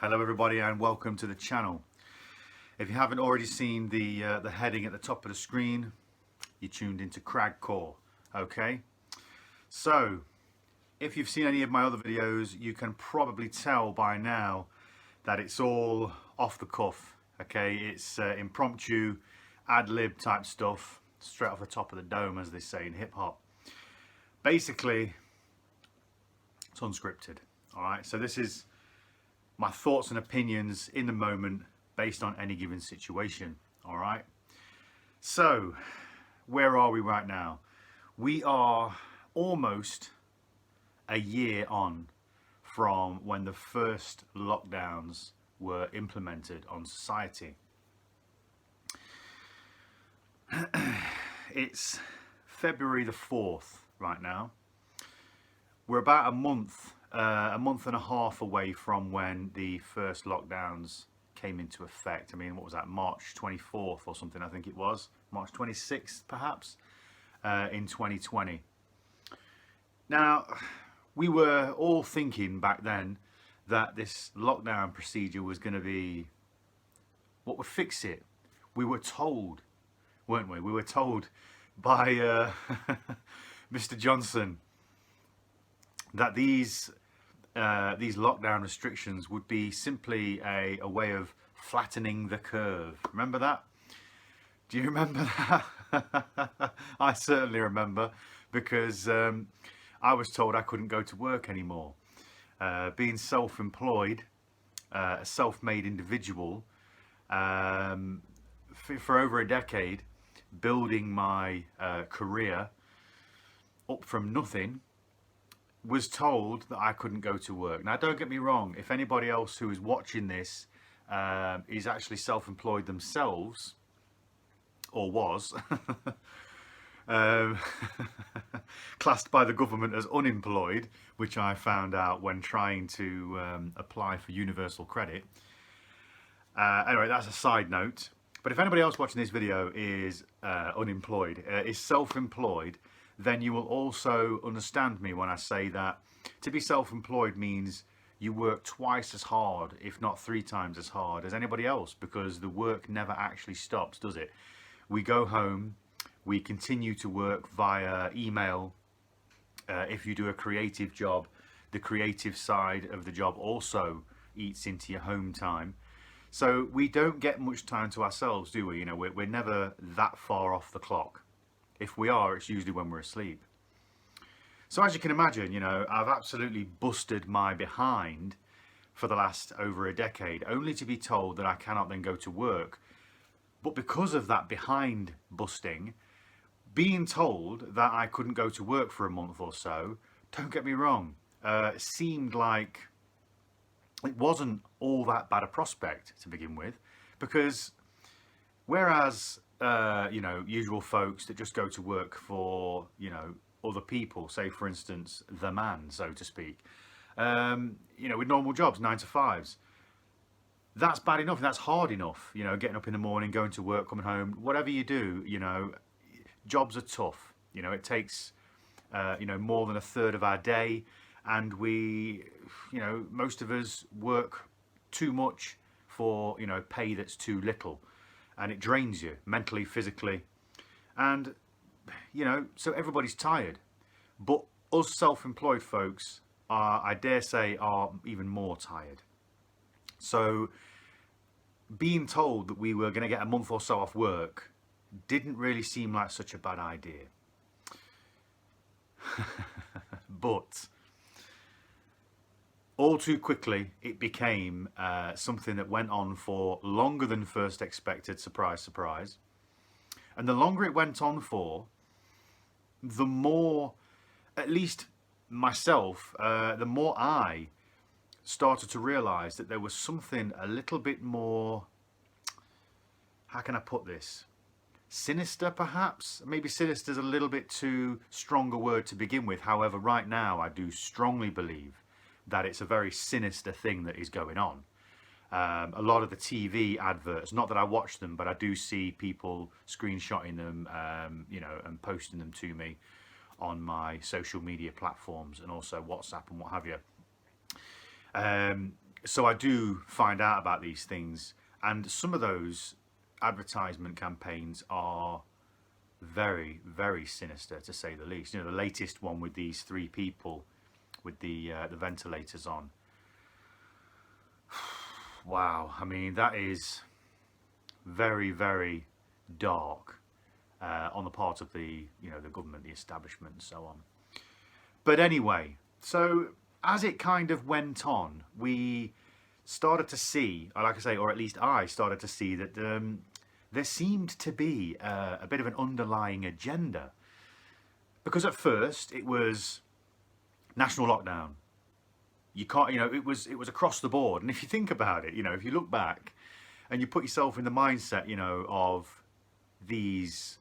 Hello everybody and welcome to the channel. If you haven't already seen the heading at the top of the screen, you tuned into Cragcore. Okay, so if you've seen any of my other videos, you can probably tell by now that it's all off the cuff. Okay, it's impromptu, ad-lib type stuff, straight off the top of the dome, as they say in hip-hop. Basically, it's unscripted. All right, so this is my thoughts and opinions in the moment based on any given situation. All right, so where are we right now? We are almost a year on from when the first lockdowns were implemented on society. It's February the 4th right now. We're about a month and a half away from when the first lockdowns came into effect. I mean, what was that, March 24th or something, I think it was. March 26th, perhaps, in 2020. Now, we were all thinking back then that this lockdown procedure was going to be what would fix it. We were told, weren't we? We were told by Mr. Johnson that these lockdown restrictions would be simply a way of flattening the curve. Remember that? Do you remember that? I certainly remember, because I was told I couldn't go to work anymore. Being self-employed, a self-made individual, for over a decade, building my career up from nothing, was told that I couldn't go to work. Now, don't get me wrong, if anybody else who is watching this is actually self-employed themselves, or was, classed by the government as unemployed, which I found out when trying to apply for universal credit. Anyway, that's a side note. But if anybody else watching this video is unemployed, is self-employed, then you will also understand me when I say that to be self-employed means you work twice as hard, if not 3 times as hard as anybody else, because the work never actually stops, does it? We go home, we continue to work via email. If you do a creative job, the creative side of the job also eats into your home time. So we don't get much time to ourselves, do we? You know, we're never that far off the clock. If we are, it's usually when we're asleep. So as you can imagine, you know, I've absolutely busted my behind for the last over a decade, only to be told that I cannot then go to work. But because of that behind busting, being told that I couldn't go to work for a month or so, don't get me wrong, seemed like it wasn't all that bad a prospect to begin with, because whereas you know, usual folks that just go to work for, you know, other people, say for instance the man, so to speak, you know, with normal jobs, 9 to 5s, that's bad enough, that's hard enough, you know, getting up in the morning, going to work, coming home, whatever you do, you know, jobs are tough. You know, it takes you know, more than a third of our day, and we, you know, most of us work too much for, you know, pay that's too little, and it drains you mentally, physically, and, you know, so everybody's tired. But us self-employed folks are, I dare say, are even more tired. So being told that we were going to get a month or so off work didn't really seem like such a bad idea. But all too quickly, it became something that went on for longer than first expected, surprise, surprise. And the longer it went on for, the more, at least myself, the more I started to realise that there was something a little bit more, how can I put this? Sinister, perhaps? Maybe sinister is a little bit too strong a word to begin with. However, right now, I do strongly believe that it's a very sinister thing that is going on. A lot of the TV adverts, not that I watch them, but I do see people screenshotting them, you know, and posting them to me on my social media platforms and also WhatsApp and what have you. So I do find out about these things, and some of those advertisement campaigns are very, very sinister, to say the least. You know, the latest one with these three people with the ventilators on. Wow, I mean, that is very, very dark on the part of the, you know, the government, the establishment, and so on. But anyway, so as it kind of went on, we started to see, like I say, or at least I started to see that there seemed to be a bit of an underlying agenda. Because at first it was national lockdown. You can't, you know, it was across the board. And if you think about it, you know, if you look back and you put yourself in the mindset, you know, of these,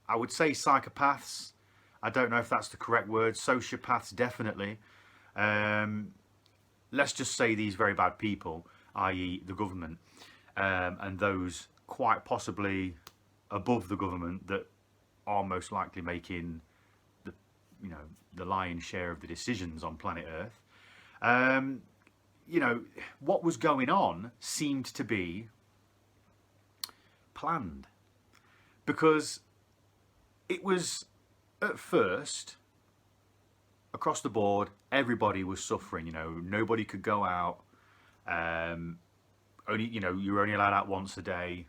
I would say psychopaths. I don't know if that's the correct word. Sociopaths, definitely. Let's just say these very bad people, i.e. the government, and those quite possibly above the government that are most likely making the, you know, the lion's share of the decisions on planet Earth. You know, what was going on seemed to be planned, because it was at first across the board, everybody was suffering. You know, nobody could go out. Only, you know, you were only allowed out once a day.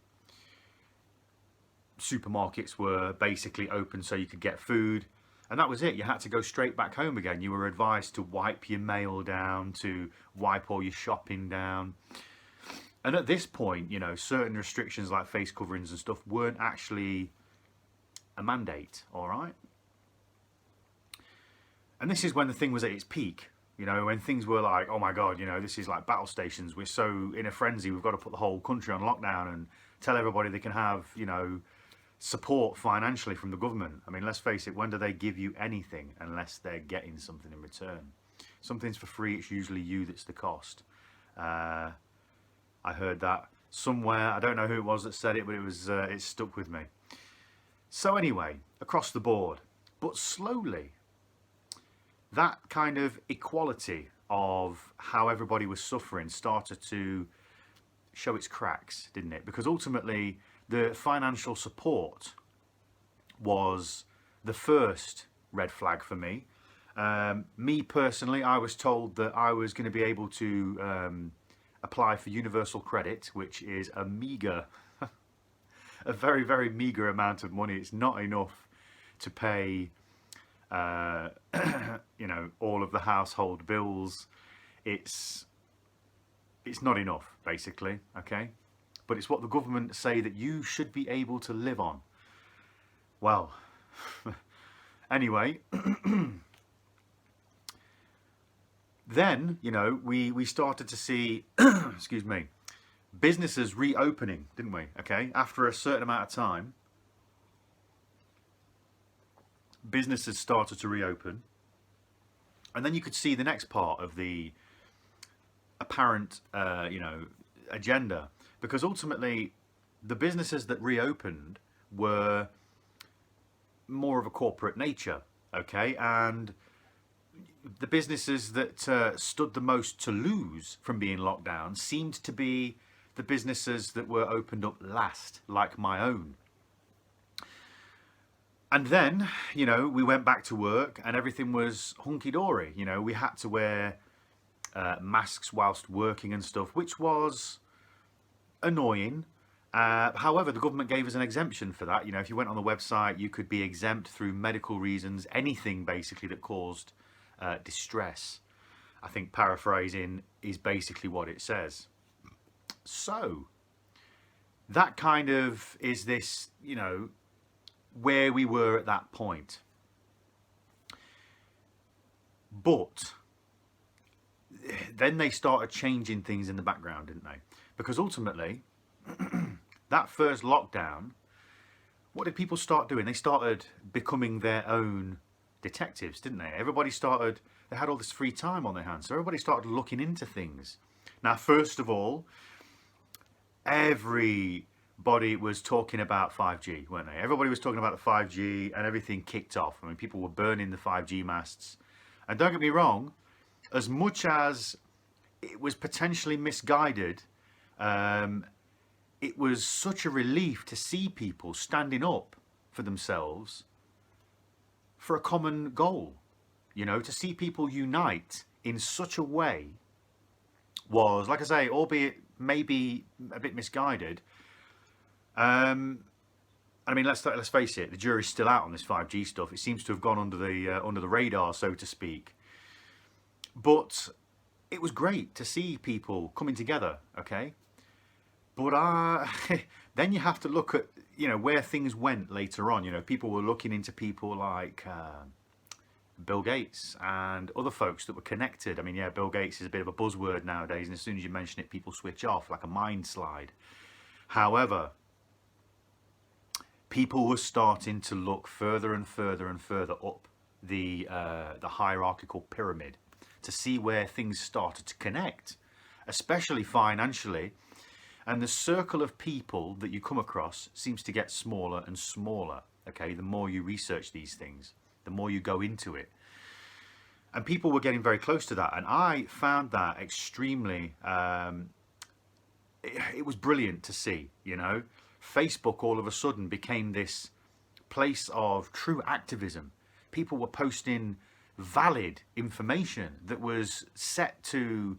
Supermarkets were basically open so you could get food, and that was it. You had to go straight back home again. You were advised to wipe your mail down, to wipe all your shopping down. And at this point, you know, certain restrictions like face coverings and stuff weren't actually a mandate, all right? And this is when the thing was at its peak, you know, when things were like, oh my God, you know, this is like battle stations. We're so in a frenzy, we've got to put the whole country on lockdown and tell everybody they can have, you know, support financially from the government. I mean, let's face it, when do they give you anything unless they're getting something in return? Something's for free, it's usually you that's the cost. I heard that somewhere. I don't know who it was that said it, but it stuck with me. So anyway, across the board, but slowly, that kind of equality of how everybody was suffering started to show its cracks, didn't it? Because ultimately, the financial support was the first red flag for me. Me personally, I was told that I was going to be able to apply for universal credit, which is a meager, a very, very meager amount of money. It's not enough to pay you know, all of the household bills. It's not enough, basically, okay? But it's what the government say that you should be able to live on. Well, anyway, then, you know, we started to see, excuse me, businesses reopening, didn't we? Okay, after a certain amount of time, businesses started to reopen, and then you could see the next part of the apparent, you know, agenda, because ultimately the businesses that reopened were more of a corporate nature, okay, and the businesses that stood the most to lose from being locked down seemed to be the businesses that were opened up last, like my own. And then, you know, we went back to work and everything was hunky-dory. You know, we had to wear masks whilst working and stuff, which was annoying. However, the government gave us an exemption for that. You know, if you went on the website, you could be exempt through medical reasons, anything basically that caused distress. I think paraphrasing is basically what it says. So, that kind of is this, you know, where we were at that point. But then they started changing things in the background, didn't they? Because ultimately, that first lockdown, what did people start doing? They started becoming their own detectives, didn't they? Everybody started, they had all this free time on their hands, so everybody started looking into things. Now, first of all, everybody was talking about 5G, weren't they? Everybody was talking about the 5G and everything kicked off. I mean, people were burning the 5G masts. And don't get me wrong, as much as it was potentially misguided. Um, it was such a relief to see people standing up for themselves for a common goal. You know, to see people unite in such a way was, like I say, albeit maybe a bit misguided. I mean, let's face it, the jury's still out on this 5G stuff. It seems to have gone under the radar, so to speak. But it was great to see people coming together. Okay, but then you have to look at where things went later on. You know, people were looking into people like Bill Gates and other folks that were connected. I mean, yeah, Bill Gates is a bit of a buzzword nowadays, and as soon as you mention it, people switch off like a mind slide. However, people were starting to look further and further and further up the hierarchical pyramid to see where things started to connect, especially financially. And the circle of people that you come across seems to get smaller and smaller. Okay, the more you research these things, the more you go into it. And people were getting very close to that, and I found that extremely. It was brilliant to see. You know, Facebook all of a sudden became this place of true activism. People were posting valid information that was set to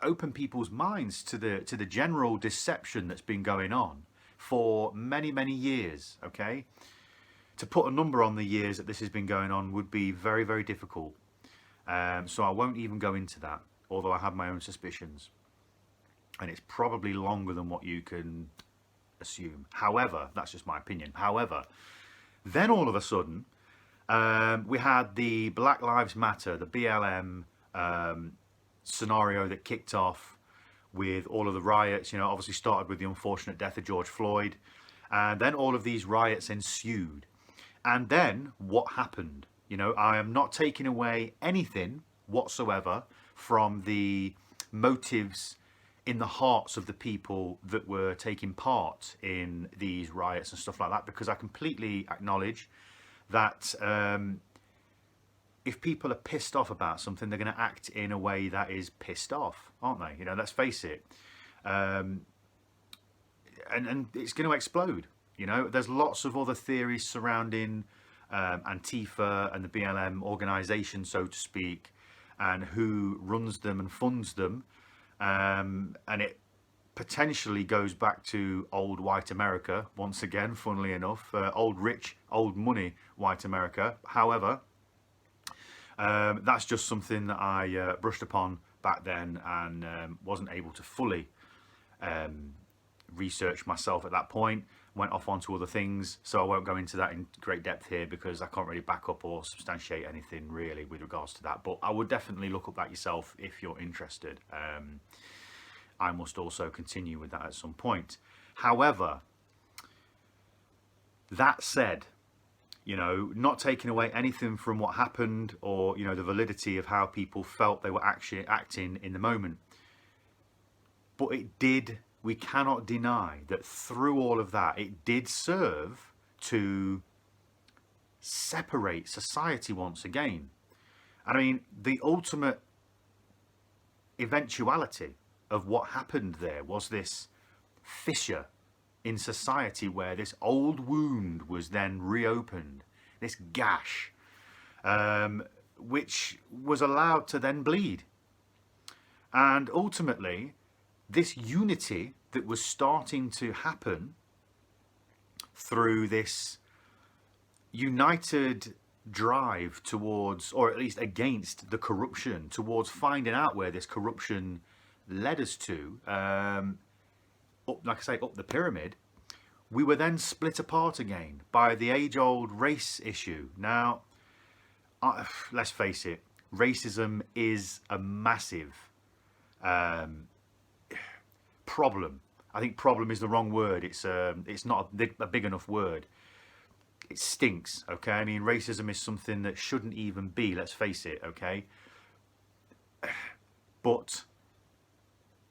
open people's minds to the general deception that's been going on for many years. Okay, to put a number on the years that this has been going on would be very, very difficult. So I won't even go into that, although I have my own suspicions, and it's probably longer than what you can assume. However, that's just my opinion. However, then all of a sudden, we had the Black Lives Matter, the BLM scenario that kicked off with all of the riots. You know, obviously started with the unfortunate death of George Floyd, and then all of these riots ensued. And then what happened? You know, I am not taking away anything whatsoever from the motives in the hearts of the people that were taking part in these riots and stuff like that, because I completely acknowledge that if people are pissed off about something, they're going to act in a way that is pissed off, aren't they? You know, let's face it. And it's going to explode. You know, there's lots of other theories surrounding Antifa and the BLM organization, so to speak, and who runs them and funds them. And it potentially goes back to old white America, once again, funnily enough, old rich, old money white America. However, that's just something that I brushed upon back then and wasn't able to fully research myself at that point. Went off onto other things, so I won't go into that in great depth here because I can't really back up or substantiate anything really with regards to that. But I would definitely look up that yourself if you're interested. I must also continue with that at some point. However, that said, you know, not taking away anything from what happened or, you know, the validity of how people felt they were actually acting in the moment. But it did, we cannot deny that through all of that, it did serve to separate society once again. I mean, the ultimate eventuality of what happened there was this fissure in society where this old wound was then reopened, this gash, which was allowed to then bleed. And ultimately, this unity that was starting to happen through this united drive towards, or at least against, the corruption, towards finding out where this corruption led us to, up, like I say, up the pyramid, we were then split apart again by the age-old race issue. Now, let's face it, racism is a massive problem. I think problem is the wrong word. It's not a big enough word. It stinks, okay? I mean, racism is something that shouldn't even be, let's face it, okay? But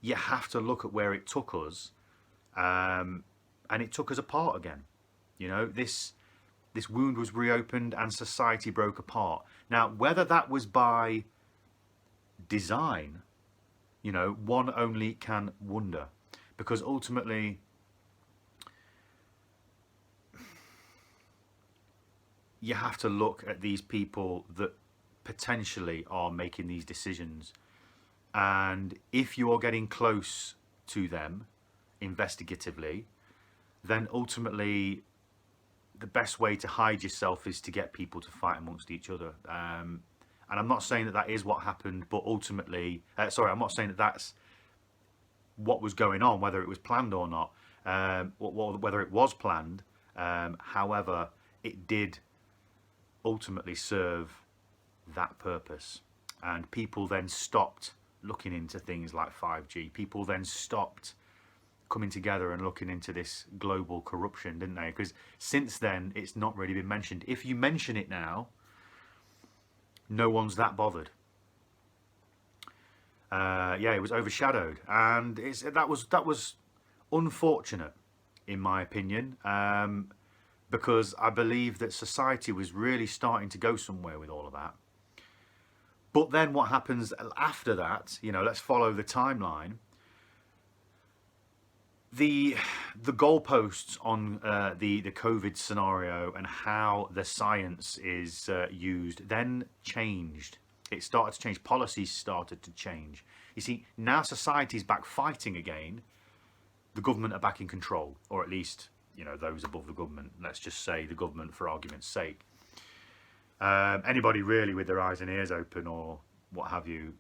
you have to look at where it took us, and it took us apart again. You know, this wound was reopened and society broke apart. Now, whether that was by design You know, one only can wonder, because ultimately you have to look at these people that potentially are making these decisions, and if you are getting close to them investigatively, then ultimately the best way to hide yourself is to get people to fight amongst each other. And I'm not saying that that is what happened, but ultimately, I'm not saying that that's what was going on, whether it was planned or not, whether it was planned. However, it did ultimately serve that purpose. And people then stopped looking into things like 5G. People then stopped coming together and looking into this global corruption, didn't they? Because since then, it's not really been mentioned. If you mention it now, no one's that bothered. Yeah, it was overshadowed, and that was unfortunate, in my opinion, because I believe that society was really starting to go somewhere with all of that. But then what happens after that? You know, let's follow the timeline. The goalposts on the COVID scenario and how the science is used then changed. It started to change. Policies started to change. You see, now society's back fighting again. The government are back in control, or at least, you know, those above the government. Let's just say the government, for argument's sake. Anybody really with their eyes and ears open, or what have you,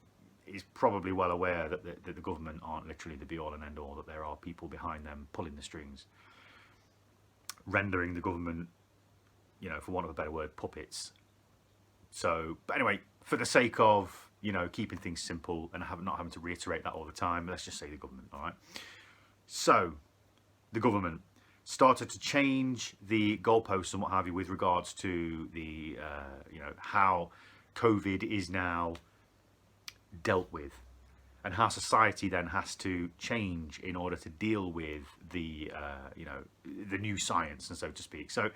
is probably well aware that the government aren't literally the be-all and end-all, that there are people behind them pulling the strings, rendering the government, you know, for want of a better word, puppets. So, but anyway, for the sake of, you know, keeping things simple and not having to reiterate that all the time, let's just say the government, all right? So, the government started to change the goalposts and what have you with regards to the, you know, how COVID is now dealt with, and how society then has to change in order to deal with the, you know, the new science, and so to speak. So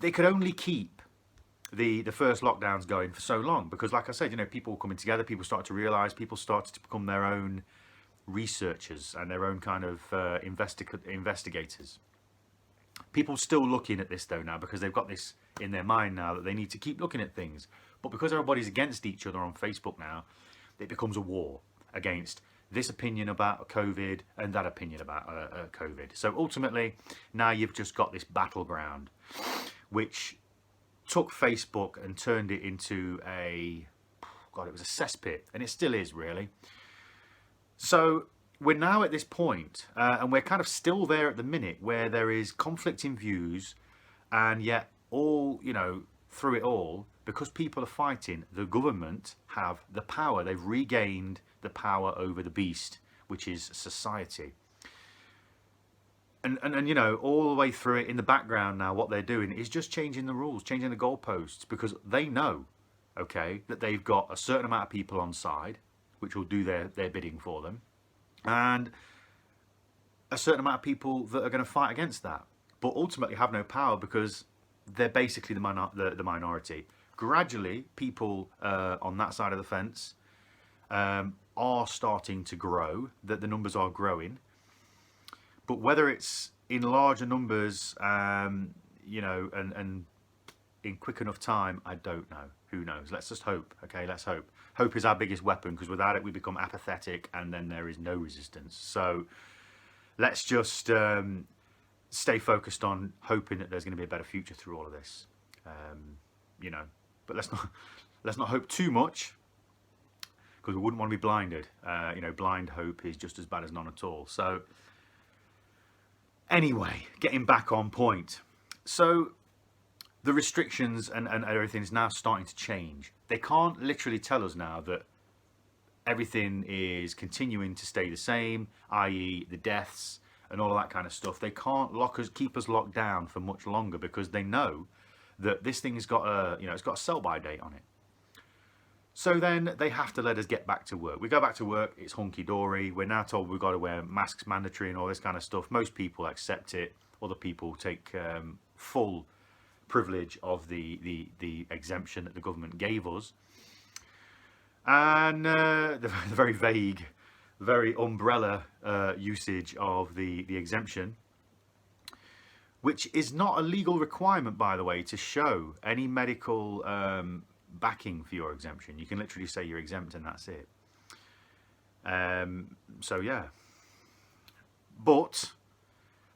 they could only keep the first lockdowns going for so long, because like I said, you know, people coming together, people started to realize, people started to become their own researchers and their own kind of investigators. People still looking at this though now, because they've got this in their mind now that they need to keep looking at things. But because everybody's against each other on Facebook now, it becomes a war against this opinion about COVID and that opinion about COVID. So ultimately, now you've just got this battleground, which took Facebook and turned it into it was a cesspit, and it still is really. So we're now at this point, and we're kind of still there at the minute, where there is conflicting views, and yet all, you know, through it all, because people are fighting, the government have the power. They've regained the power over the beast, which is society. And you know, all the way through it in the background now, what they're doing is just changing the rules, changing the goalposts, because they know, okay, that they've got a certain amount of people on side, which will do their bidding for them, and a certain amount of people that are going to fight against that, but ultimately have no power because they're basically the minority. Gradually, people on that side of the fence are starting to grow, that the numbers are growing. But whether it's in larger numbers, you know, and in quick enough time, I don't know. Who knows? Let's just hope. Okay, let's hope. Hope is our biggest weapon, because without it, we become apathetic, and then there is no resistance. So let's just stay focused on hoping that there's going to be a better future through all of this. You know, but let's not hope too much, because we wouldn't want to be blinded. You know, blind hope is just as bad as none at all. So anyway, getting back on point. So the restrictions and everything is now starting to change. They can't literally tell us now that everything is continuing to stay the same, i.e. the deaths and all of that kind of stuff. They can't keep us locked down for much longer, because they know that this thing has got it's got a sell-by date on it. So then they have to let us get back to work. We go back to work, it's hunky-dory. We're now told we've got to wear masks mandatory and all this kind of stuff. Most people accept it. Other people take full privilege of the exemption that the government gave us. And the very vague, very umbrella usage of the exemption, which is not a legal requirement, by the way, to show any medical backing for your exemption. You can literally say you're exempt and that's it. So yeah. But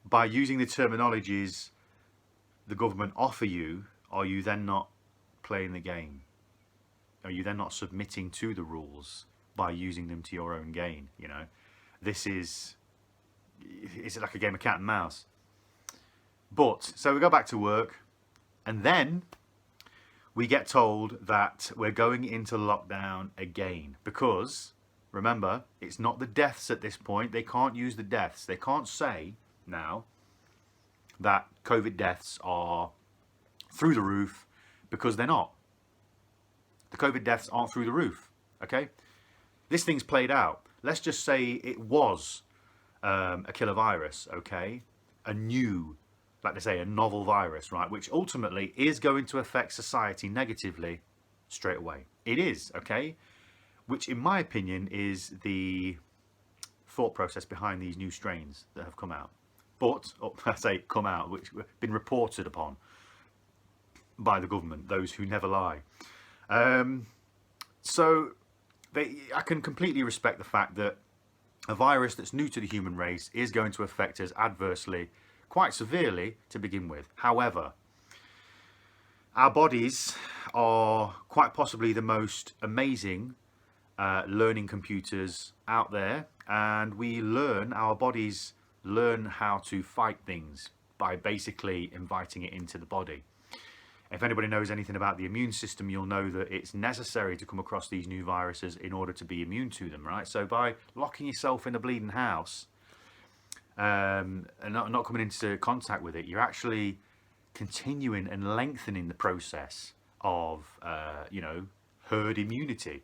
by using the terminologies the government offer you, are you then not playing the game? Are you then not submitting to the rules by using them to your own gain? You know, this is like a game of cat and mouse. But so we go back to work, and then we get told that we're going into lockdown again because, remember, it's not the deaths at this point. They can't use the deaths. They can't say now that COVID deaths are through the roof, because they're not. The COVID deaths aren't through the roof, okay? This thing's played out. Let's just say it was a killer virus, okay? A new, like they say, a novel virus, right? Which ultimately is going to affect society negatively straight away. It is, okay? Which, in my opinion, is the thought process behind these new strains that have come out. But, I say come out, which have been reported upon by the government, those who never lie. So I can completely respect the fact that a virus that's new to the human race is going to affect us adversely, quite severely to begin with. However, our bodies are quite possibly the most amazing learning computers out there, and our bodies learn how to fight things by basically inviting it into the body. If anybody knows anything about the immune system, you'll know that it's necessary to come across these new viruses in order to be immune to them, right? So by locking yourself in a bleeding house and not coming into contact with it, you're actually continuing and lengthening the process of, herd immunity,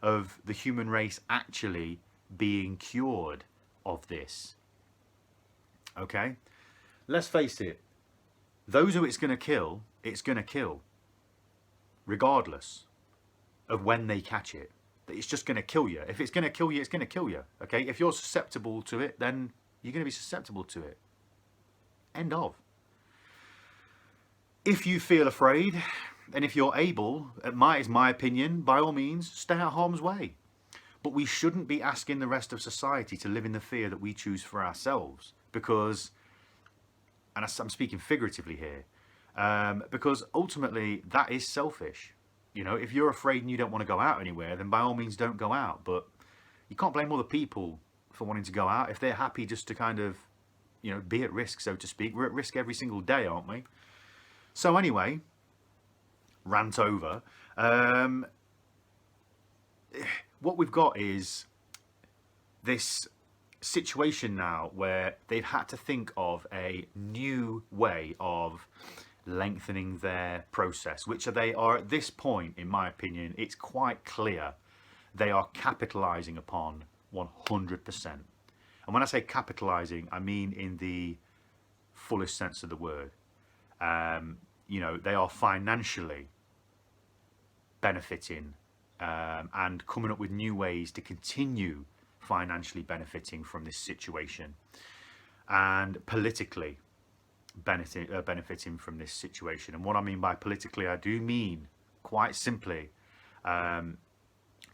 of the human race actually being cured of this. Okay? Let's face it, those who it's going to kill, regardless of when they catch it. It's just going to kill you. If it's going to kill you, it's going to kill you. Okay? If you're susceptible to it, then you're going to be susceptible to it. End of. If you feel afraid, and if you're able, is my opinion, by all means, stay out of harm's way. But we shouldn't be asking the rest of society to live in the fear that we choose for ourselves. Because, and I'm speaking figuratively here, because ultimately that is selfish. You know, if you're afraid and you don't want to go out anywhere, then by all means don't go out. But you can't blame other people for wanting to go out if they're happy just to kind of, be at risk, so to speak. We're at risk every single day, aren't we? So anyway, rant over. What we've got is this situation now where they've had to think of a new way of lengthening their process, which they are at this point, in my opinion, it's quite clear they are capitalizing upon 100%. And when I say capitalizing, I mean in the fullest sense of the word. They are financially benefiting and coming up with new ways to continue financially benefiting from this situation, and politically benefiting from this situation. And what I mean by politically, I do mean quite simply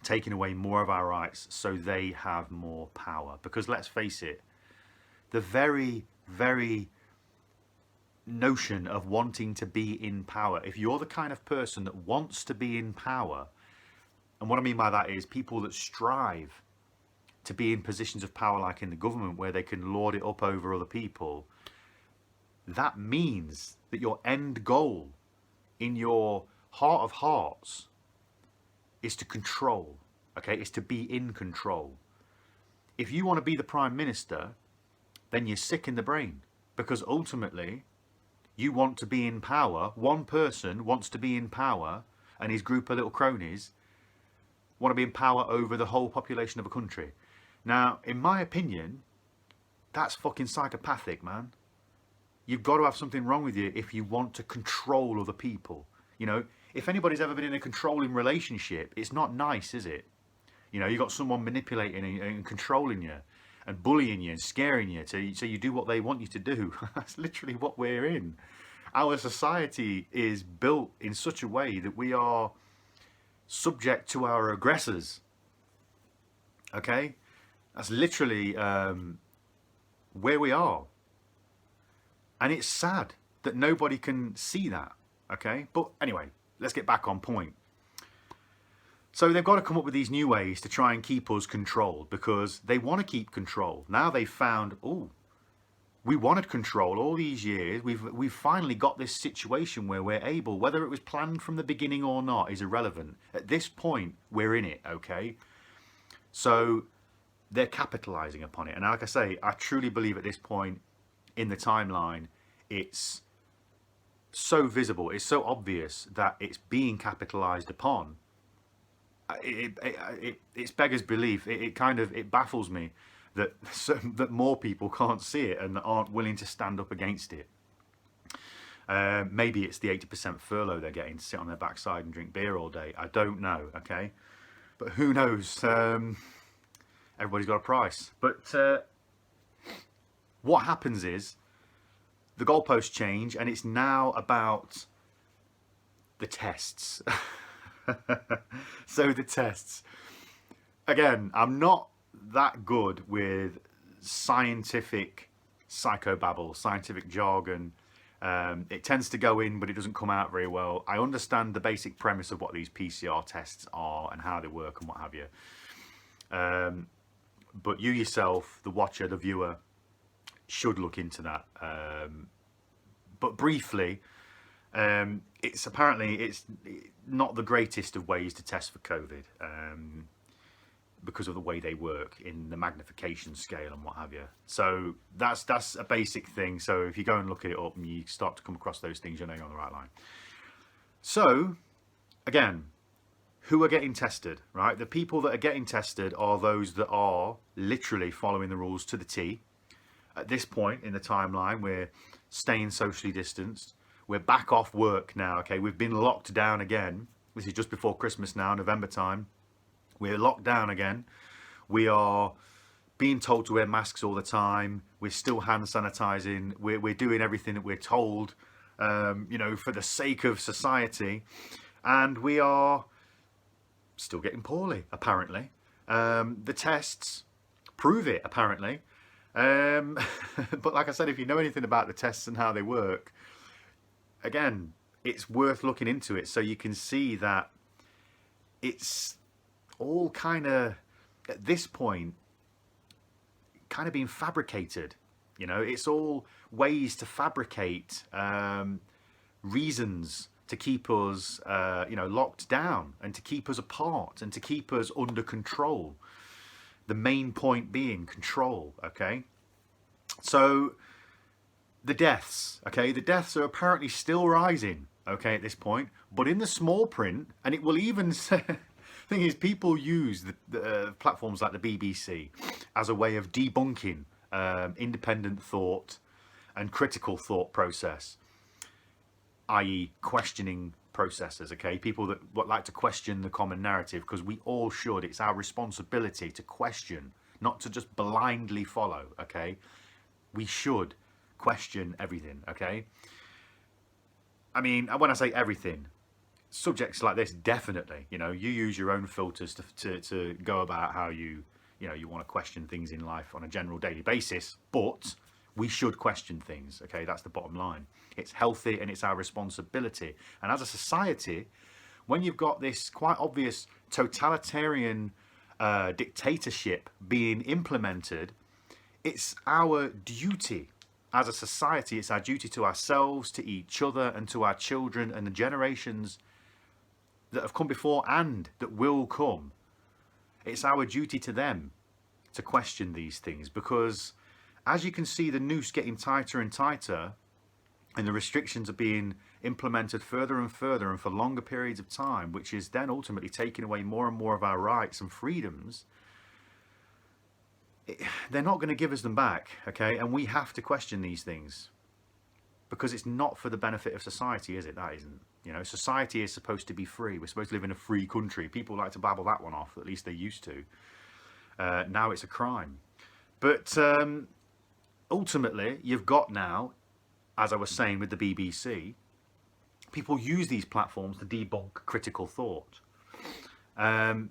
taking away more of our rights so they have more power. Because let's face it, the very, very notion of wanting to be in power, if you're the kind of person that wants to be in power, and what I mean by that is people that strive to be in positions of power, like in the government, where they can lord it up over other people, that means that your end goal in your heart of hearts is to control, okay? It's to be in control. If you want to be the Prime Minister, then you're sick in the brain, because ultimately you want to be in power. One person wants to be in power, and his group of little cronies want to be in power over the whole population of a country. Now, in my opinion, that's fucking psychopathic, man. You've got to have something wrong with you if you want to control other people. If anybody's ever been in a controlling relationship, it's not nice, is it? You know, you got someone manipulating and controlling you and bullying you and scaring you so you do what they want you to do. That's literally what we're in. Our society is built in such a way that we are subject to our aggressors. Okay? That's literally where we are. And it's sad that nobody can see that. Okay? But anyway, let's get back on point. So they've got to come up with these new ways to try and keep us controlled, because they want to keep control. Now they've found, oh, we wanted control all these years. We've finally got this situation where we're able, whether it was planned from the beginning or not is irrelevant. At this point, we're in it, okay? So they're capitalizing upon it. And like I say, I truly believe at this point in the timeline, it's so visible, it's so obvious that it's being capitalized upon. It's beggars belief. It baffles me that more people can't see it and aren't willing to stand up against it. Maybe it's the 80% furlough they're getting to sit on their backside and drink beer all day. I don't know, okay? But who knows? Everybody's got a price. But what happens is the goalposts change, and it's now about the tests. So the tests. Again, I'm not that good with scientific psychobabble, scientific jargon. It tends to go in, but it doesn't come out very well. I understand the basic premise of what these PCR tests are and how they work and what have you. But you yourself, the watcher, the viewer, should look into that. But briefly, it's not the greatest of ways to test for COVID, because of the way they work in the magnification scale and what have you. So that's a basic thing. So if you go and look it up and you start to come across those things, you know you're on the right line. So again, who are getting tested, right? The people that are getting tested are those that are literally following the rules to the T. At this point in the timeline, we're staying socially distanced. We're back off work now, okay? We've been locked down again. This is just before Christmas now, November time. We're locked down again. We are being told to wear masks all the time. We're still hand sanitizing. We're doing everything that we're told, for the sake of society. And we are still getting poorly, apparently. The tests prove it, apparently. But like I said, if you know anything about the tests and how they work, again, it's worth looking into it so you can see that it's all kind of, at this point, kind of being fabricated. It's all ways to fabricate reasons to keep us, locked down and to keep us apart and to keep us under control. The main point being control, okay? So the deaths, okay? The deaths are apparently still rising, okay, at this point. But in the small print, and it will even say, thing is, people use the platforms like the BBC as a way of debunking independent thought and critical thought process, i.e. questioning processes, okay? People that like to question the common narrative, because we all should. It's our responsibility to question, not to just blindly follow, okay? We should question everything, okay? I mean, when I say everything, subjects like this, definitely, you use your own filters to go about how you want to question things in life on a general daily basis, but we should question things, okay? That's the bottom line. It's healthy and it's our responsibility. And as a society, when you've got this quite obvious totalitarian dictatorship being implemented, it's our duty as a society, it's our duty to ourselves, to each other, and to our children and the generations that have come before and that will come. It's our duty to them to question these things, because as you can see, the noose getting tighter and tighter, and the restrictions are being implemented further and further and for longer periods of time, which is then ultimately taking away more and more of our rights and freedoms. They're not going to give us them back, okay? And we have to question these things, because it's not for the benefit of society, is it? That isn't. You know, society is supposed to be free. We're supposed to live in a free country. People like to babble that one off, at least they used to. Now it's a crime. But ultimately, you've got now, as I was saying with the BBC, people use these platforms to debunk critical thought. But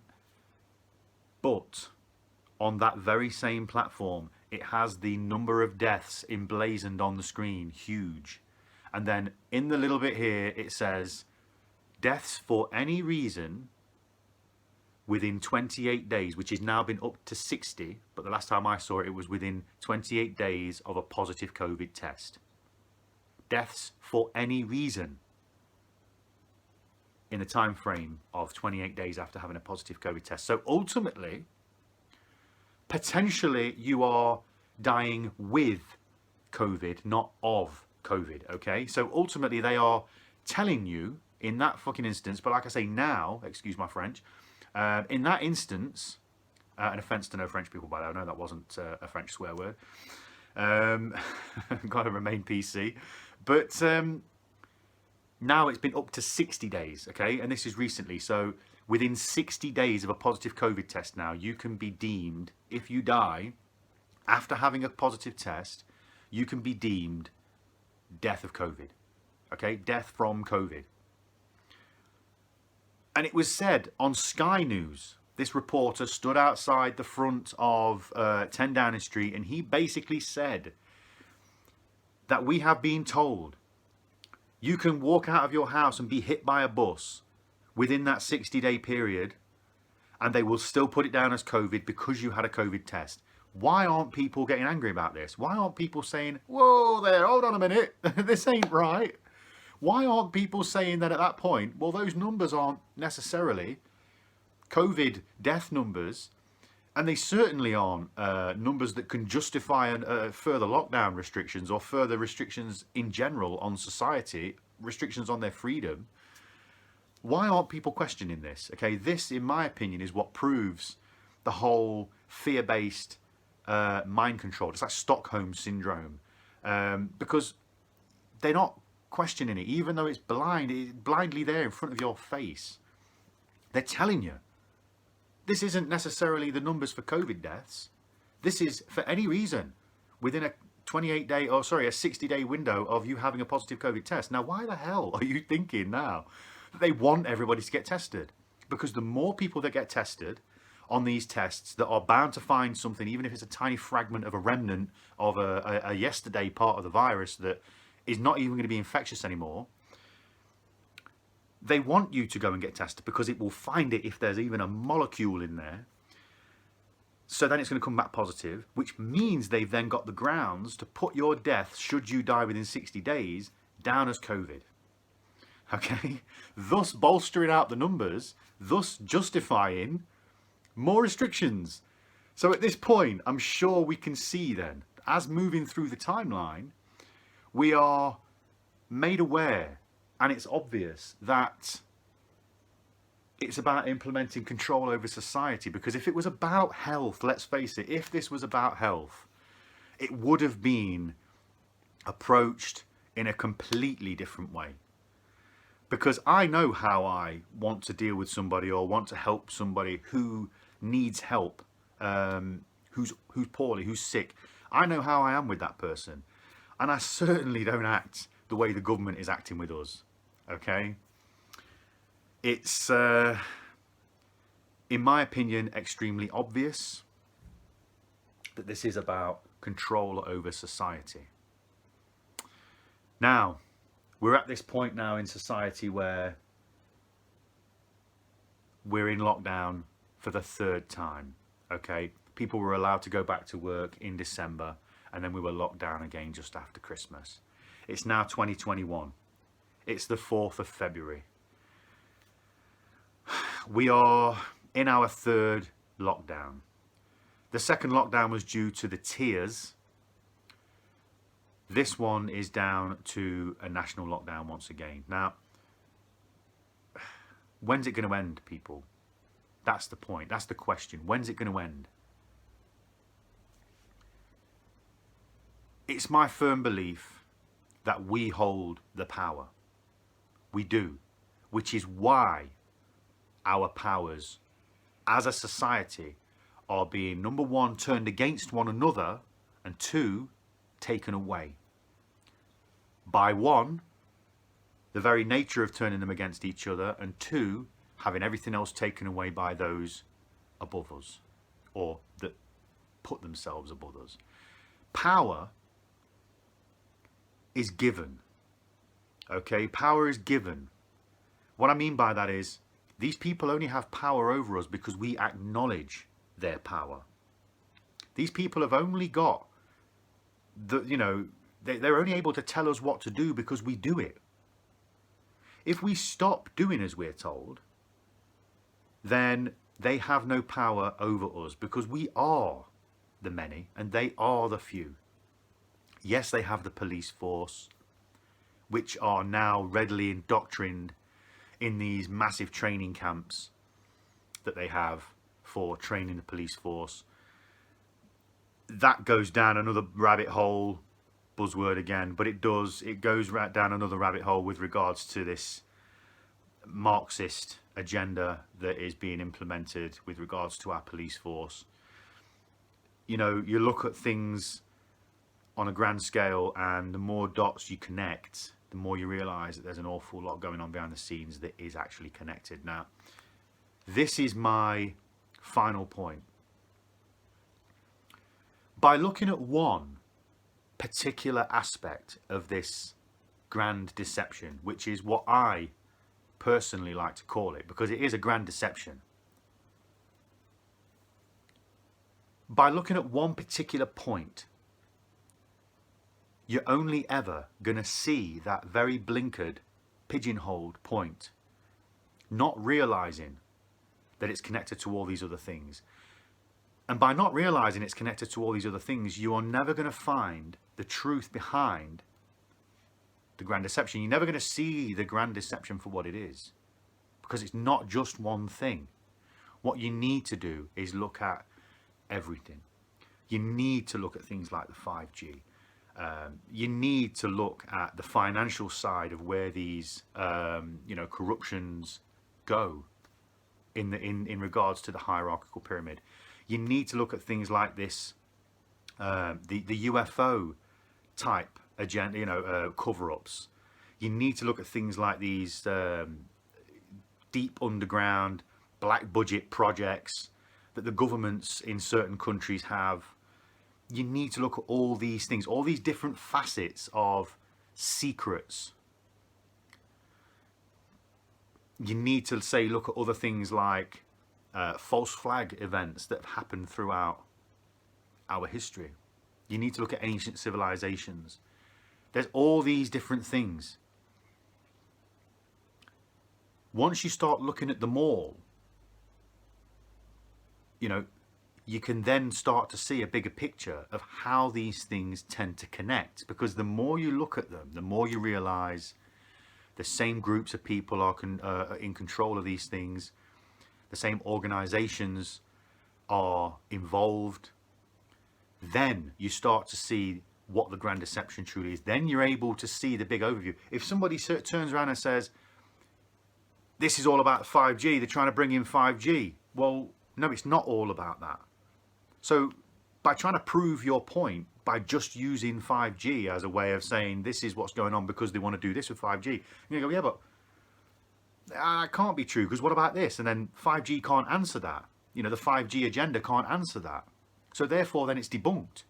on that very same platform, it has the number of deaths emblazoned on the screen, huge. And then in the little bit here, it says, deaths for any reason within 28 days, which has now been up to 60. But the last time I saw it, it was within 28 days of a positive COVID test. Deaths for any reason in the time frame of 28 days after having a positive COVID test. So ultimately, potentially you are dying with COVID, not of COVID, okay? So ultimately they are telling you in that fucking instance, but like I say now, excuse my French, in that instance, an offence to no French people, by the way, I know that wasn't a French swear word, got to remain PC, but now it's been up to 60 days, okay? And this is recently, so within 60 days of a positive COVID test now, you can be deemed, if you die after having a positive test, you can be deemed death of COVID, okay? Death from COVID. And it was said on Sky News, this reporter stood outside the front of 10 Downing Street and he basically said that we have been told you can walk out of your house and be hit by a bus within that 60-day period and they will still put it down as COVID because you had a COVID test. Why aren't people getting angry about this? Why aren't people saying, whoa there, hold on a minute, this ain't right? Why aren't people saying that at that point, well, those numbers aren't necessarily COVID death numbers, and they certainly aren't numbers that can justify further lockdown restrictions or further restrictions in general on society, restrictions on their freedom. Why aren't people questioning this? Okay, this, in my opinion, is what proves the whole fear-based mind control. It's like Stockholm syndrome, because they're not questioning it, even though it's blindly there in front of your face. They're telling you this isn't necessarily the numbers for COVID deaths. This is for any reason within a 60-day window of you having a positive COVID test. Now, why the hell are you thinking now that they want everybody to get tested? Because the more people that get tested on these tests that are bound to find something, even if it's a tiny fragment of a remnant of a yesterday part of the virus that is not even going to be infectious anymore, they want you to go and get tested because it will find it if there's even a molecule in there. So then it's going to come back positive, which means they've then got the grounds to put your death, should you die within 60 days, down as COVID. Okay? Thus bolstering out the numbers, thus justifying more restrictions. So at this point, I'm sure we can see then, as moving through the timeline, we are made aware, and it's obvious that it's about implementing control over society. Because if it was about health, let's face it, if this was about health, it would have been approached in a completely different way. Because I know how I want to deal with somebody or want to help somebody who needs help, who's poorly, who's sick. I know how I am with that person. And I certainly don't act the way the government is acting with us, okay? It's, in my opinion, extremely obvious that this is about control over society. Now, we're at this point now in society where we're in lockdown for the third time, okay? People were allowed to go back to work in December, and then we were locked down again just after Christmas. It's now 2021. It's the 4th of February. We are in our third lockdown. The second lockdown was due to the tiers. This one is down to a national lockdown once again. Now, when's it going to end, people? That's the point. That's the question. When's it going to end? It's my firm belief that we hold the power. We do. which is why our powers as a society are being, number one, turned against one another, and two, taken away. By one, the very nature of turning them against each other, and two, having everything else taken away by those above us, or that put themselves above us. Power is given. Okay, power is given. What I mean by that is, these people only have power over us because we acknowledge their power. These people have only got they're only able to tell us what to do because we do it. If we stop doing as we're told, then they have no power over us because we are the many and they are the few. Yes, they have the police force, which are now readily indoctrined in these massive training camps that they have for training the police force. That goes down another rabbit hole, buzzword again, but it goes right down another rabbit hole with regards to this Marxist agenda that is being implemented with regards to our police force. You know, you look at things on a grand scale, and the more dots you connect, the more you realise that there's an awful lot going on behind the scenes that is actually connected. Now, this is my final point. By looking at one particular aspect of this grand deception, which is what I personally like to call it, because it is a grand deception. By looking at one particular point, you're only ever going to see that very blinkered, pigeonholed point, not realising that it's connected to all these other things. And by not realising it's connected to all these other things, you are never going to find the truth behind the grand deception. You're never going to see the grand deception for what it is, because it's not just one thing. What you need to do is look at everything. You need to look at things like the 5G. You need to look at the financial side of where these corruptions go in regards to the hierarchical pyramid. You need to look at things like this, the UFO type agenda, cover-ups. You need to look at things like these deep underground black budget projects that the governments in certain countries have. You need to look at all these things, all these different facets of secrets. You need to look at other things like false flag events that have happened throughout our history. You need to look at ancient civilizations. There's all these different things. Once you start looking at them all, you can then start to see a bigger picture of how these things tend to connect. Because the more you look at them, the more you realize the same groups of people are in control of these things. The same organizations are involved. Then you start to see what the grand deception truly is. Then you're able to see the big overview. If somebody turns around and says, this is all about 5G, they're trying to bring in 5G. Well, no, it's not all about that. So by trying to prove your point, by just using 5G as a way of saying this is what's going on because they want to do this with 5G, you go, yeah, but that can't be true, because what about this? And then 5G can't answer that. The 5G agenda can't answer that. So therefore, then it's debunked.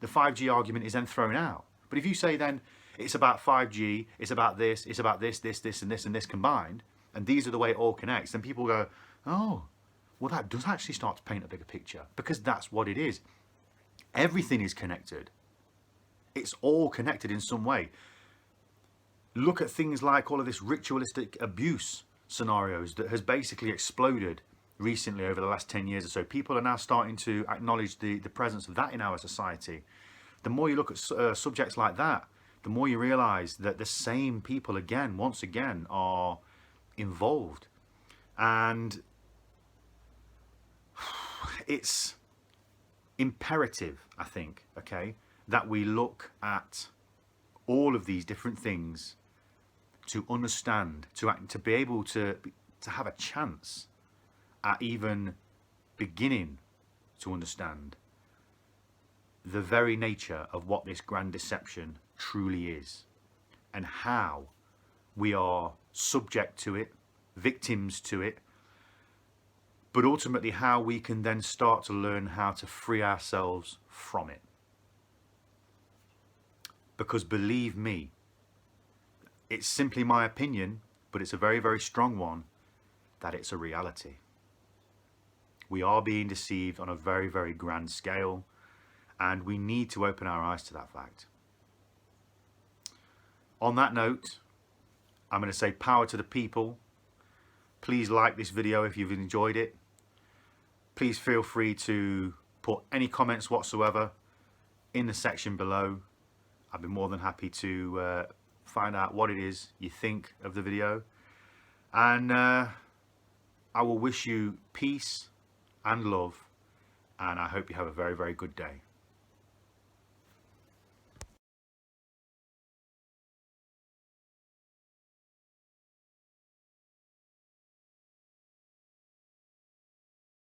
The 5G argument is then thrown out. But if you say then it's about 5G, it's about this, it's about this, and this combined, and these are the way it all connects, then people go, oh, well, that does actually start to paint a bigger picture, because that's what it is. Everything is connected. It's all connected in some way. Look at things like all of this ritualistic abuse scenarios that has basically exploded recently over the last 10 years or so. People are now starting to acknowledge the presence of that in our society. The more you look at subjects like that, the more you realize that the same people once again are involved. And it's imperative, I think, that we look at all of these different things to understand, to be able to have a chance at even beginning to understand the very nature of what this grand deception truly is, and how we are subject to it, victims to it, but ultimately how we can then start to learn how to free ourselves from it. Because believe me, it's simply my opinion, but it's a very, very strong one, that it's a reality. We are being deceived on a very, very grand scale, and we need to open our eyes to that fact. On that note, I'm going to say power to the people. Please like this video if you've enjoyed it. Please feel free to put any comments whatsoever in the section below. I'd be more than happy to find out what it is you think of the video. And I will wish you peace and love, and I hope you have a very, very good day.